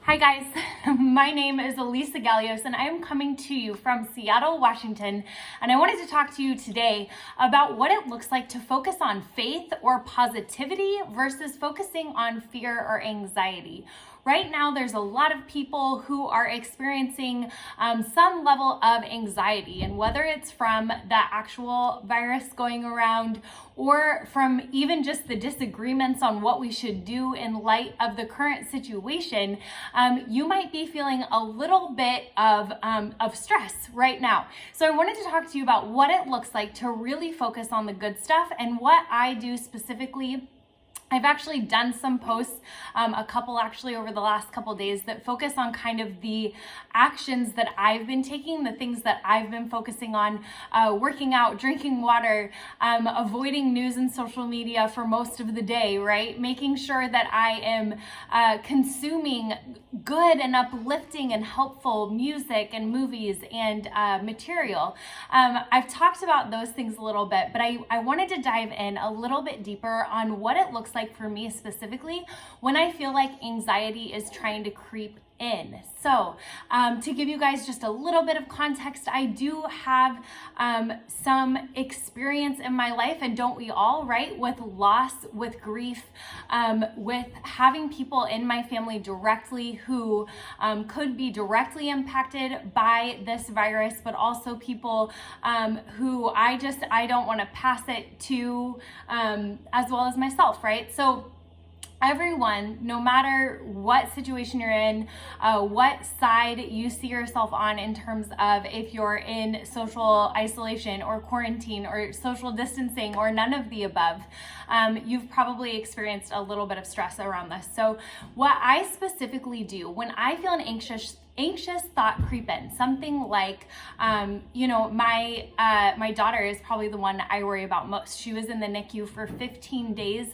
Hi guys, my name is Elisa Gallios and I am coming to you from Seattle, Washington, and I wanted to talk to you today about what it looks like to focus on faith or positivity versus focusing on fear or anxiety. Right now, there's a lot of people who are experiencing some level of anxiety, and whether it's from the actual virus going around or from even just the disagreements on what we should do in light of the current situation, you might be feeling a little bit of stress right now. So I wanted to talk to you about what it looks like to really focus on the good stuff and what I do specifically. I've actually done some posts, a couple actually over the last couple days, that focus on kind of the actions that I've been taking, the things that I've been focusing on, working out, drinking water, avoiding news and social media for most of the day, right? Making sure that I am consuming good and uplifting and helpful music and movies and material. I've talked about those things a little bit, but I wanted to dive in a little bit deeper on what it looks like for me specifically when I feel like anxiety is trying to creep in. So to give you guys just a little bit of context, I do have some experience in my life, and don't we all, right? With loss, with grief, with having people in my family directly who could be directly impacted by this virus, but also people who I don't want to pass it to, as well as myself, right? So everyone, no matter what situation you're in, what side you see yourself on in terms of if you're in social isolation or quarantine or social distancing or none of the above, you've probably experienced a little bit of stress around this. So what I specifically do when I feel an anxious thought creep in, something like, my daughter is probably the one I worry about most. She was in the NICU for 15 days,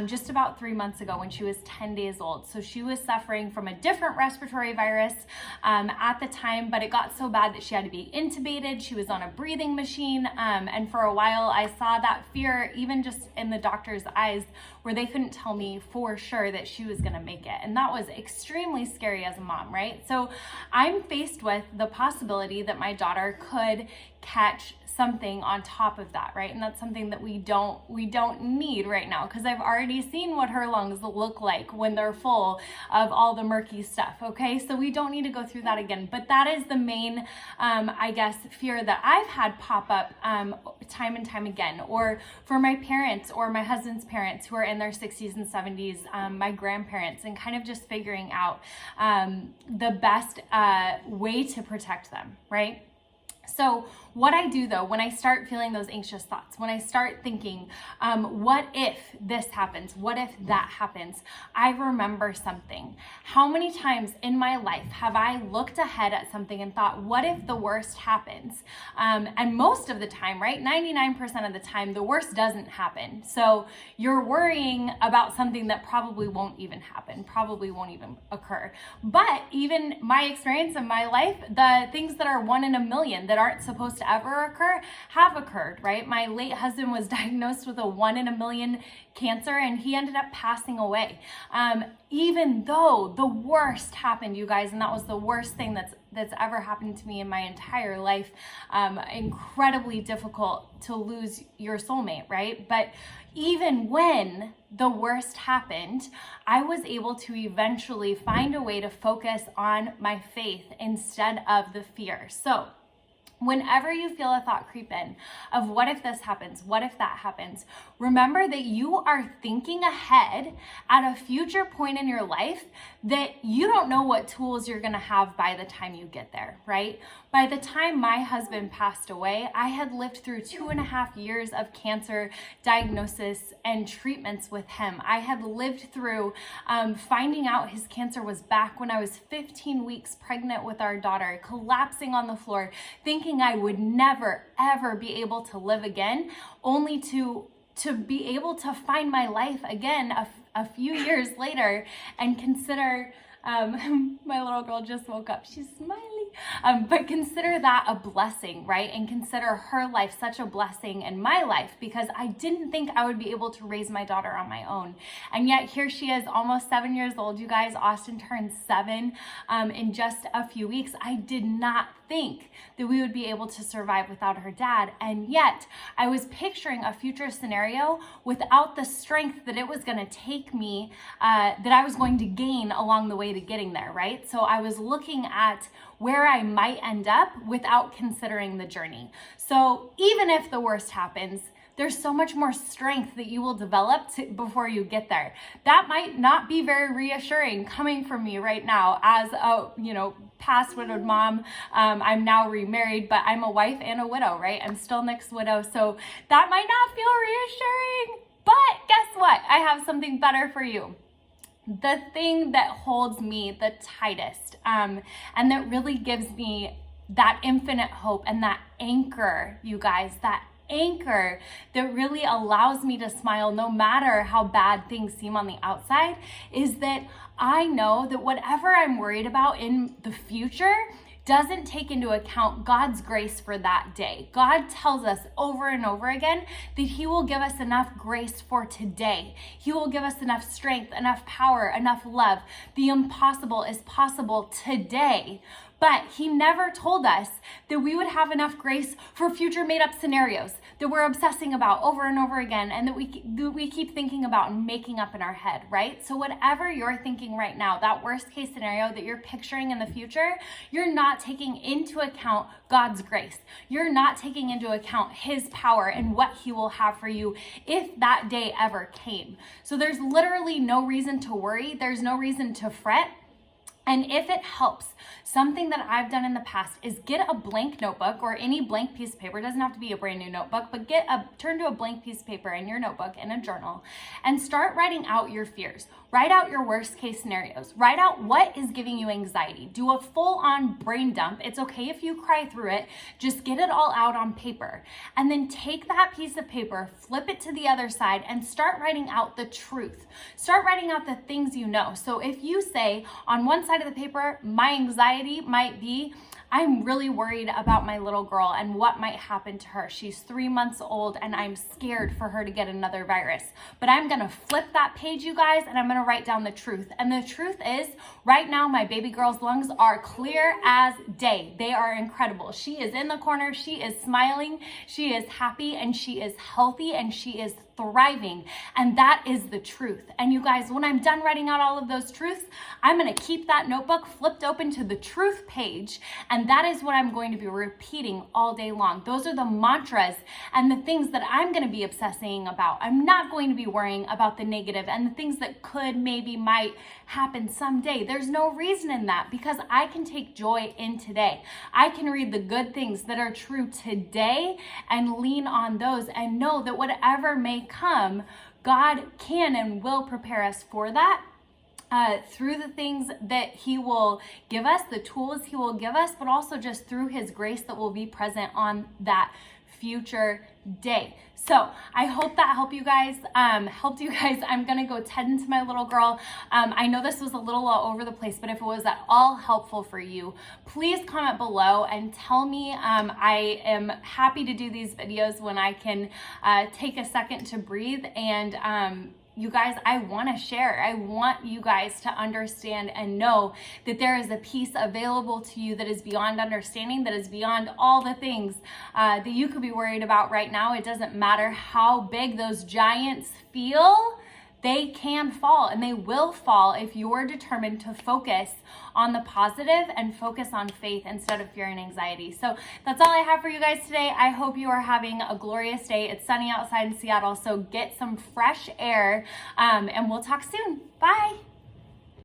just about 3 months ago when she was 10 days old. So she was suffering from a different respiratory virus at the time, but it got so bad that she had to be intubated. She was on a breathing machine. And for a while I saw that fear, even just in the doctor's eyes, where they couldn't tell me for sure that she was gonna make it. And that was extremely scary as a mom, right? So I'm faced with the possibility that my daughter could catch something on top of that, right? And that's something that we don't need right now, because I've already seen what her lungs look like when they're full of all the murky stuff, okay? So we don't need to go through that again. But that is the main, fear that I've had pop up time and time again. Or for my parents or my husband's parents who are in their 60s and 70s, my grandparents, and kind of just figuring out the best way to protect them, right? So what I do though, when I start feeling those anxious thoughts, when I start thinking, what if this happens? What if that happens? I remember something. How many times in my life have I looked ahead at something and thought, what if the worst happens? And most of the time, right? 99% of the time, the worst doesn't happen. So you're worrying about something that probably won't even happen, probably won't even occur. But even my experience in my life, the things that are 1 in a million that aren't supposed to ever occur have occurred, right? My late husband was diagnosed with a 1 in a million cancer, and he ended up passing away. Even though the worst happened, you guys, and that was the worst thing that's ever happened to me in my entire life. Incredibly difficult to lose your soulmate, right? But even when the worst happened, I was able to eventually find a way to focus on my faith instead of the fear. So whenever you feel a thought creep in of what if this happens, what if that happens, remember that you are thinking ahead at a future point in your life that you don't know what tools you're going to have by the time you get there, right? By the time my husband passed away, I had lived through 2.5 years of cancer diagnosis and treatments with him. I had lived through finding out his cancer was back when I was 15 weeks pregnant with our daughter, collapsing on the floor, thinking I would never, ever be able to live again, only to be able to find my life again a few years later and consider My little girl just woke up. She's smiling. But consider that a blessing, right? And consider her life such a blessing in my life, because I didn't think I would be able to raise my daughter on my own. And yet here she is, almost 7 years old. You guys, Austin turned 7 in just a few weeks. I did not think that we would be able to survive without her dad. And yet I was picturing a future scenario without the strength that it was going to take me, that I was going to gain along the way to getting there, right? So I was looking at where I might end up without considering the journey. So even if the worst happens, there's so much more strength that you will develop before you get there. That might not be very reassuring coming from me right now as a, past widowed mom. I'm now remarried, but I'm a wife and a widow, right? I'm still Nick's widow. So that might not feel reassuring, but guess what? I have something better for you. The thing that holds me the tightest, and that really gives me that infinite hope and that anchor, you guys, that anchor that really allows me to smile no matter how bad things seem on the outside, is that I know that whatever I'm worried about in the future doesn't take into account God's grace for that day. God tells us over and over again that He will give us enough grace for today. He will give us enough strength, enough power, enough love. The impossible is possible today. But He never told us that we would have enough grace for future made-up scenarios that we're obsessing about over and over again, and that we keep thinking about and making up in our head, right? So whatever you're thinking right now, that worst case scenario that you're picturing in the future, you're not taking into account God's grace. You're not taking into account His power and what He will have for you if that day ever came. So there's literally no reason to worry. There's no reason to fret. And if it helps, something that I've done in the past is get a blank notebook or any blank piece of paper. It doesn't have to be a brand new notebook, but turn to a blank piece of paper in your notebook, in a journal, and start writing out your fears. Write out your worst case scenarios. Write out what is giving you anxiety. Do a full-on brain dump. It's okay if you cry through it. Just get it all out on paper. And then take that piece of paper, flip it to the other side, and start writing out the truth. Start writing out the things you know. So if you say on one side of the paper, my anxiety might be, I'm really worried about my little girl and what might happen to her. She's 3 months old and I'm scared for her to get another virus. But I'm gonna flip that page, you guys, and I'm gonna write down the truth. And the truth is, right now, my baby girl's lungs are clear as day. They are incredible. She is in the corner, she is smiling, she is happy, and she is healthy, and she is thriving. And that is the truth. And you guys, when I'm done writing out all of those truths, I'm going to keep that notebook flipped open to the truth page. And that is what I'm going to be repeating all day long. Those are the mantras and the things that I'm going to be obsessing about. I'm not going to be worrying about the negative and the things that could, maybe, might happen someday. There's no reason in that, because I can take joy in today. I can read the good things that are true today and lean on those and know that whatever may come, God can and will prepare us for that. Through the things that He will give us, the tools He will give us, but also just through His grace that will be present on that future day. So I hope that helped you guys. I'm gonna go tend to my little girl. I know this was a little all over the place, but if it was at all helpful for you, please comment below and tell me. I am happy to do these videos when I can take a second to breathe. And you guys, I want to share. I want you guys to understand and know that there is a peace available to you that is beyond understanding, that is beyond all the things that you could be worried about right now. It doesn't matter how big those giants feel. They can fall, and they will fall if you're determined to focus on the positive and focus on faith instead of fear and anxiety. So that's all I have for you guys today. I hope you are having a glorious day. It's sunny outside in Seattle, so get some fresh air, and we'll talk soon. Bye.